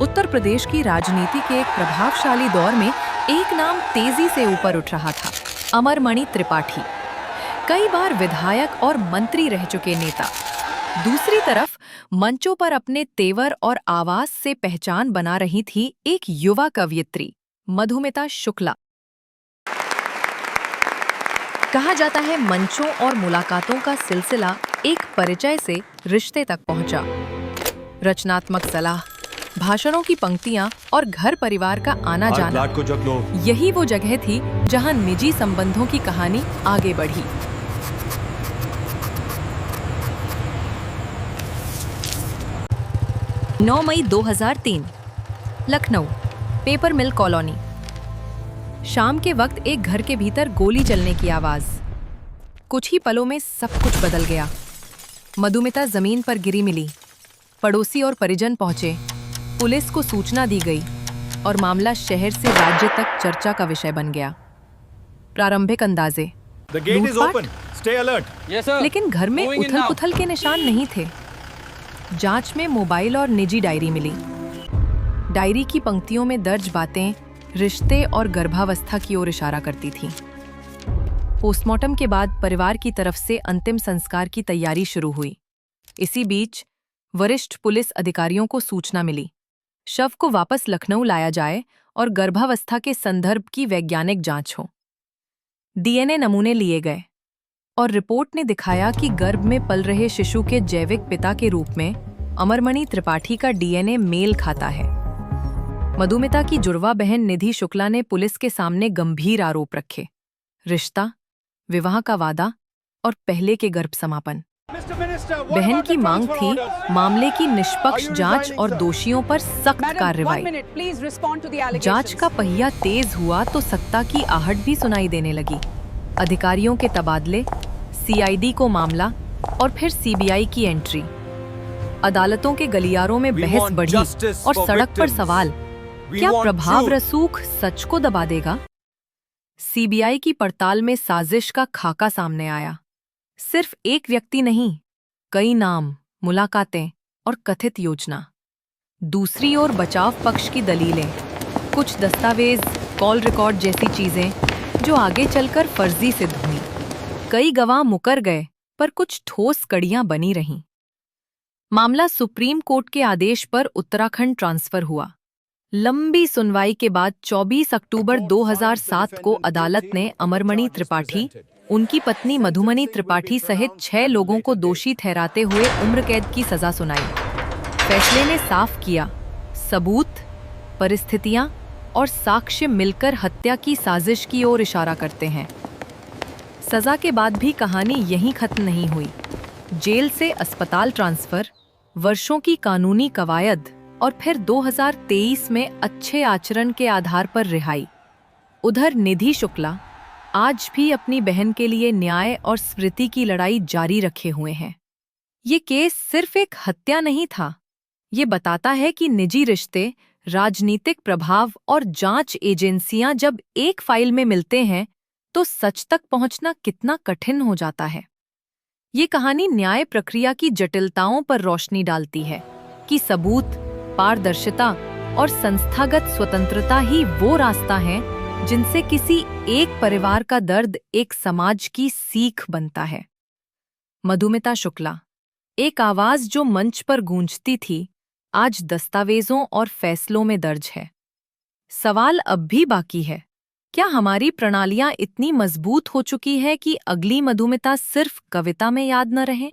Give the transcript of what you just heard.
उत्तर प्रदेश की राजनीति के एक प्रभावशाली दौर में एक नाम तेजी से ऊपर उठ रहा था, अमरमणि त्रिपाठी। कई बार विधायक और मंत्री रह चुके नेता। दूसरी तरफ मंचों पर अपने तेवर और आवाज से पहचान बना रही थी एक युवा कवयित्री, मधुमिता शुक्ला। कहा जाता है मंचों और मुलाकातों का सिलसिला एक परिचय से रिश्ते तक पहुंचा। रचनात्मक सलाह, भाषणों की पंक्तियां और घर परिवार का आना जाना, यही वो जगह थी जहां निजी संबंधों की कहानी आगे बढ़ी। नौ मई 2003, लखनऊ, पेपर मिल कॉलोनी। शाम के वक्त एक घर के भीतर गोली चलने की आवाज। कुछ ही पलों में सब कुछ बदल गया। मधुमिता जमीन पर गिरी मिली। पड़ोसी और परिजन पहुंचे। पुलिस को सूचना दी गई और मामला शहर से राज्य तक चर्चा का विषय बन गया। प्रारंभिक अंदाजे, लेकिन घर में उथल-पुथल के निशान नहीं थे। जांच में मोबाइल और निजी डायरी मिली। डायरी की पंक्तियों में दर्ज बातें रिश्ते और गर्भावस्था की ओर इशारा करती थीं। पोस्टमार्टम के बाद परिवार की तरफ से अंतिम संस्कार की तैयारी शुरू हुई। इसी बीच वरिष्ठ पुलिस अधिकारियों को सूचना मिली, शव को वापस लखनऊ लाया जाए और गर्भावस्था के संदर्भ की वैज्ञानिक जांच हो। डीएनए नमूने लिए गए और रिपोर्ट ने दिखाया कि गर्भ में पल रहे शिशु के जैविक पिता के रूप में अमरमणि त्रिपाठी का डीएनए मेल खाता है। मधुमिता की जुड़वा बहन निधि शुक्ला ने पुलिस के सामने गंभीर आरोप रखे। रिश्ता, विवाह का वादा और पहले के गर्भ समापन। बहन की मांग थी मामले की निष्पक्ष जांच और दोषियों पर सख्त कार्रवाई। जांच का पहिया तेज हुआ तो सत्ता की आहट भी सुनाई देने लगी। अधिकारियों के तबादले, सीआईडी को मामला और फिर सीबीआई की एंट्री। अदालतों के गलियारों में बहस बढ़ी और सड़क पर सवाल, क्या प्रभाव रसूख सच को दबा देगा? सीबीआई की पड़ताल में साजिश का खाका सामने आया। सिर्फ एक व्यक्ति नहीं, कई नाम, मुलाकातें और कथित योजना। दूसरी ओर बचाव पक्ष की दलीलें, कुछ दस्तावेज, कॉल रिकॉर्ड जैसी चीजें जो आगे चलकर फर्जी सिद्ध हुई। कई गवाह मुकर गए पर कुछ ठोस कड़ियां बनी रहीं। मामला सुप्रीम कोर्ट के आदेश पर उत्तराखंड ट्रांसफर हुआ। लंबी सुनवाई के बाद 24 अक्टूबर 2007 को अदालत ने अमरमणि त्रिपाठी, उनकी पत्नी मधुमणि त्रिपाठी सहित 6 लोगों को दोषी ठहराते हुए उम्र कैद की सजा सुनाई। फैसले ने साफ किया, सबूत, परिस्थितियां और साक्ष्य मिलकर हत्या की साजिश की ओर इशारा करते हैं। सजा के बाद भी कहानी यहीं खत्म नहीं हुई। जेल से अस्पताल ट्रांसफर, वर्षों की कानूनी कवायद और फिर 2023 में अच्छे आचरण के आधार पर रिहाई। उधर निधि शुक्ला आज भी अपनी बहन के लिए न्याय और स्मृति की लड़ाई जारी रखे हुए हैं। ये केस सिर्फ एक हत्या नहीं था, ये बताता है कि निजी रिश्ते, राजनीतिक प्रभाव और जांच एजेंसियां जब एक फाइल में मिलते हैं तो सच तक पहुंचना कितना कठिन हो जाता है। ये कहानी न्याय प्रक्रिया की जटिलताओं पर रोशनी डालती है कि सबूत, पारदर्शिता और संस्थागत स्वतंत्रता ही वो रास्ता है जिनसे किसी एक परिवार का दर्द एक समाज की सीख बनता है। मधुमिता शुक्ला, एक आवाज जो मंच पर गूंजती थी, आज दस्तावेजों और फैसलों में दर्ज है। सवाल अब भी बाकी है, क्या हमारी प्रणालियां इतनी मजबूत हो चुकी है कि अगली मधुमिता सिर्फ कविता में याद न रहे?